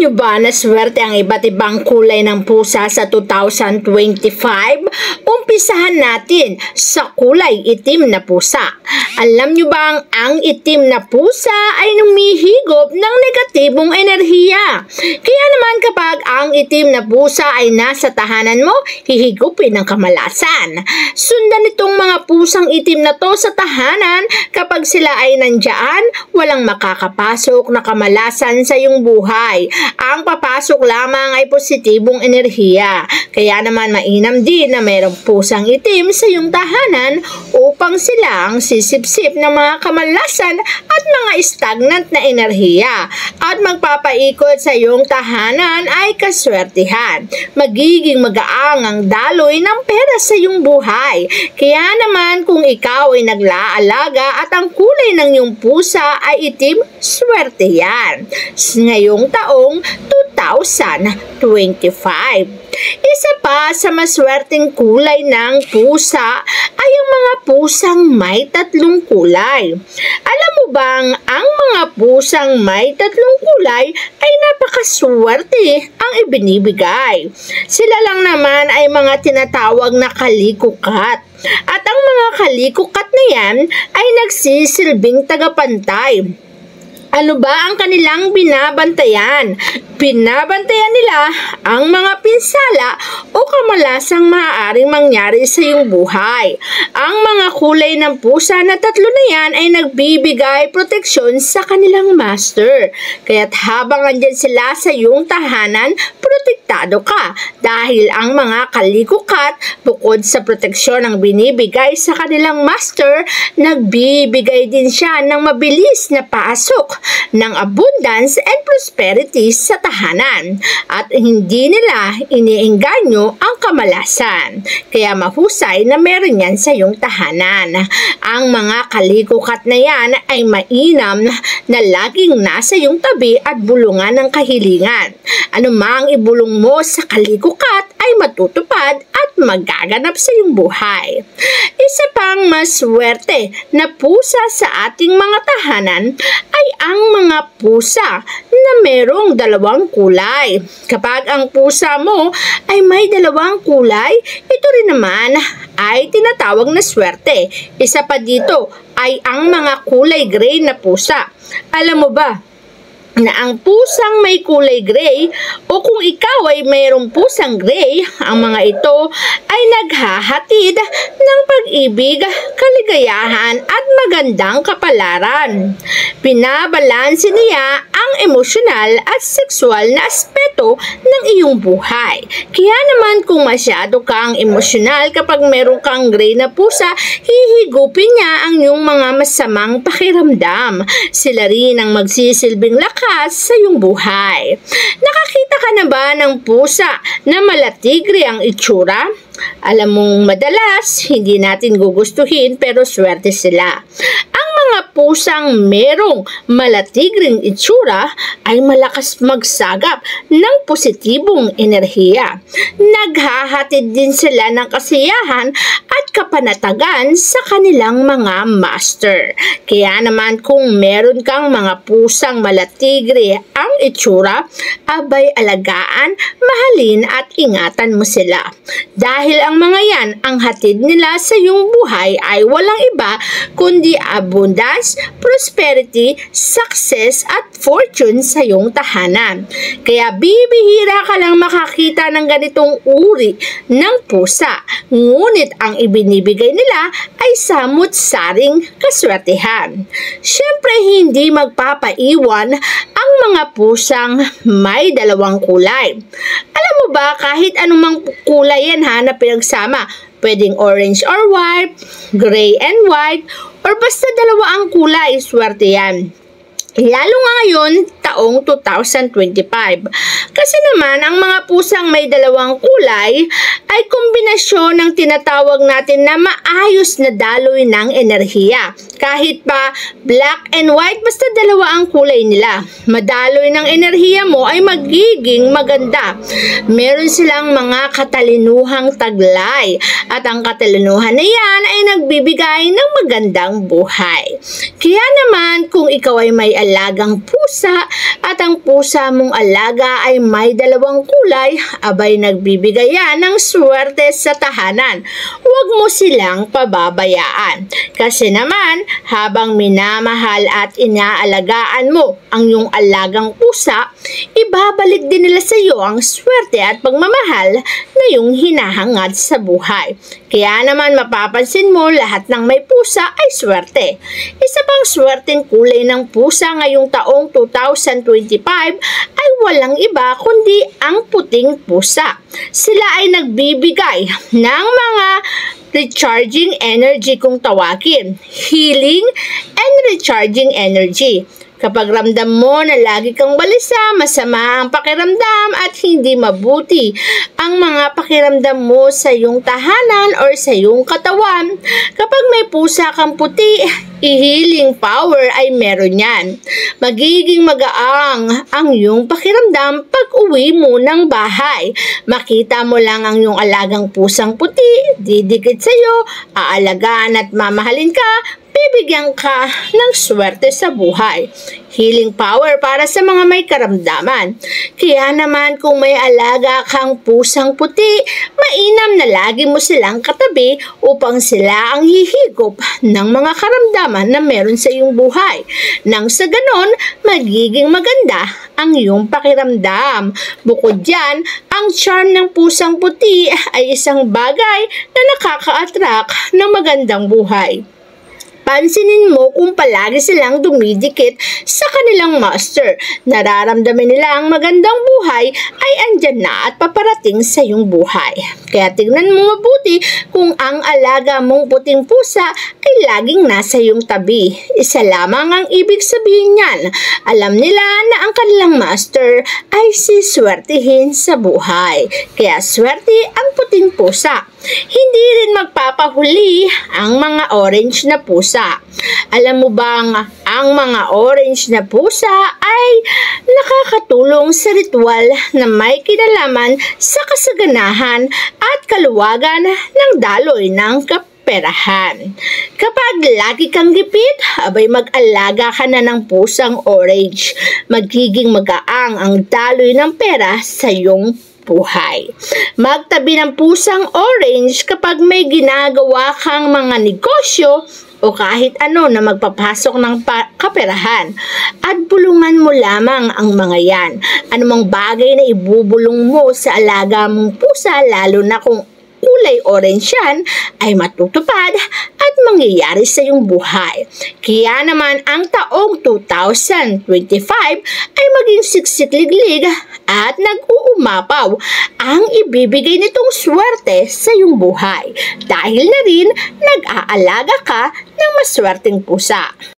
nyo ba na swerte ang iba't ibang kulay ng pusa sa 2025? Umpisahan natin sa kulay itim na pusa. Alam nyo bang ang itim na pusa ay numihigop ng negatibong enerhiya? Kaya naman kapag ang itim na pusa ay nasa tahanan mo, hihigupin ng kamalasan. Sundan itong mga pusang itim na to sa tahanan. Kapag sila ay nandyan, walang makakapasok na kamalasan sa iyong buhay. Ang papasok lamang ay positibong enerhiya. Kaya naman mainam din na mayroong pusang itim sa iyong tahanan upang silang sisipsip ng mga kamalasan at mga stagnant na enerhiya. At magpapaikot sa iyong tahanan ay kaswertihan. Magiging magaang ang daloy ng pera sa iyong buhay. Kaya naman kung ikaw ay naglaalaga at ang kulay ng iyong pusa ay itim, swerte yan. Ngayong taong 2025. Isa pa sa maswerteng kulay ng pusa ay ang mga pusang may tatlong kulay. Alam mo bang ang mga pusang may tatlong kulay ay napakaswerte ang ibinibigay? Sila lang naman ay mga tinatawag na kalikukat. At ang mga kalikukat na yan ay nagsisilbing tagapantay. Ano ba ang kanilang binabantayan? Binabantayan nila ang mga pinsala o kamalasang maaaring mangyari sa iyong buhay. Ang mga kulay ng pusa na tatlo na yan ay nagbibigay proteksyon sa kanilang master. Kaya't habang andyan sila sa iyong tahanan, protektado ka. Dahil ang mga kalikukat, bukod sa proteksyon ang binibigay sa kanilang master, nagbibigay din siya ng mabilis na pasok ng abundance and prosperity sa tahanan at hindi nila iniengganyo ang kamalasan. Kaya mahusay na meron yan sa iyong tahanan. Ang mga kalikukat na yan ay mainam na laging nasa iyong tabi at bulungan ng kahilingan. Ano mang ibulong mo sa kalikukat ay matutupad at magaganap sa iyong buhay. Isa pang maswerte na pusa sa ating mga tahanan ay ang mga pusa na merong dalawang kulay. Kapag ang pusa mo ay may dalawang kulay, ito rin naman ay tinatawag na swerte. Isa pa dito ay ang mga kulay gray na pusa. Alam mo ba na ang pusang may kulay gray o kung ikaw ay mayroong pusang gray, ang mga ito ay naghahatid ng pag-ibig, kaligayahan at magandang kapalaran. Binabalanse niya ang emosyonal at sexual na aspeto ng iyong buhay. Kaya naman kung masyado kang emosyonal kapag meron kang gray na pusa, hihigupin niya ang iyong mga masamang pakiramdam. Sila rin ang magsisilbing lakas sa iyong buhay. Nakakita ka na ba ng pusa na malatigre ang itsura? Alam mong madalas, hindi natin gugustuhin pero swerte sila. Ang mga pusang merong malatigring itsura ay malakas magsagap ng positibong enerhiya. Naghahatid din sila ng kasiyahan at kapanatagan sa kanilang mga master. Kaya naman kung meron kang mga pusang malatigre ang itsura, abay alagaan, mahalin at ingatan mo sila. Dahil ang mga yan, ang hatid nila sa iyong buhay ay walang iba kundi abundance, prosperity, success at fortune sa iyong tahanan. Kaya bibihira ka lang makakita ng ganitong uri ng pusa. Ngunit ang ibinibigay nila ay samut-saring kaswertehan. Siyempre hindi magpapaiwan ang mga pusang may dalawang kulay. Alam mo ba kahit anumang kulay yan na pinagsama, pwedeng orange or white, gray and white, or basta dalawa ang kulay, swerte yan. Lalo nga ngayon, taong 2025. Kasi naman, ang mga pusang may dalawang kulay ay kombinasyon ng tinatawag natin na maayos na daloy ng enerhiya. Kahit pa black and white, basta dalawa ang kulay nila. Madaloy ng enerhiya mo ay magiging maganda. Meron silang mga katalinuhang taglay. At ang katalinuhan na yan ay nagbibigay ng magandang buhay. Kaya naman, kung ikaw ay may alagang pusa, at ang pusa mong alaga ay may dalawang kulay, abay nagbibigay yan ng swerte sa tahanan. Huwag mo silang pababayaan. Kasi naman, habang minamahal at inaalagaan mo ang iyong alagang pusa, ibabalik din nila sa iyo ang swerte at pagmamahal na iyong hinahangad sa buhay. Kaya naman mapapansin mo lahat ng may pusa ay swerte. Isa pang swerteng kulay ng pusa ngayong taong 2025 ay walang iba kundi ang puting pusa. Sila ay nagbibigay ng mga recharging energy kung tawagin, healing and recharging energy. Kapag ramdam mo na lagi kang balisa, masama ang pakiramdam at hindi mabuti ang mga pakiramdam mo sa iyong tahanan or sa iyong katawan, kapag may pusa kang puti, i-healing power ay meron yan. Magiging magaang ang iyong pakiramdam pag uwi mo ng bahay. Makita mo lang ang iyong alagang pusang puti, didikit sa iyo, aalagaan at mamahalin ka, bibigyan ka ng swerte sa buhay. Healing power para sa mga may karamdaman. Kaya naman kung may alaga kang pusang puti, mainam na lagi mo silang katabi upang sila ang hihigop ng mga karamdaman na meron sa iyong buhay. Nang sa ganon, magiging maganda ang iyong pakiramdam. Bukod dyan, ang charm ng pusang puti ay isang bagay na nakaka-attract ng magandang buhay. Pansinin mo kung palagi silang dumidikit sa kanilang master. Nararamdaman nila ang magandang buhay ay andyan na at paparating sa iyong buhay. Kaya tignan mo mabuti kung ang alaga mong puting pusa ay laging nasa iyong tabi. Isa lamang ang ibig sabihin niyan. Alam nila na ang kanilang master ay siswertihin sa buhay. Kaya swerte ang puting pusa. Hindi rin magpapahuli ang mga orange na pusa. Alam mo bang ang mga orange na pusa ay nakakatulong sa ritual na may kinalaman sa kasaganahan at kaluwagan ng daloy ng kaperahan. Kapag lagi kang gipit, abay mag-alaga ka na ng pusang orange. Magiging magaang ang daloy ng pera sa iyong buhay. Magtabi ng pusang orange kapag may ginagawa kang mga negosyo o kahit ano na magpapasok ng kaperahan. At bulungan mo lamang ang mga yan. Anumang bagay na ibubulong mo sa alaga mong pusa, lalo na kung kulay orange yan, ay matutupad at mangyayari sa iyong buhay. Kaya naman ang taong 2025 ay maging siksikliglig at nag-uumapaw ang ibibigay nitong swerte sa iyong buhay dahil na rin nag-aalaga ka ng maswerteng pusa.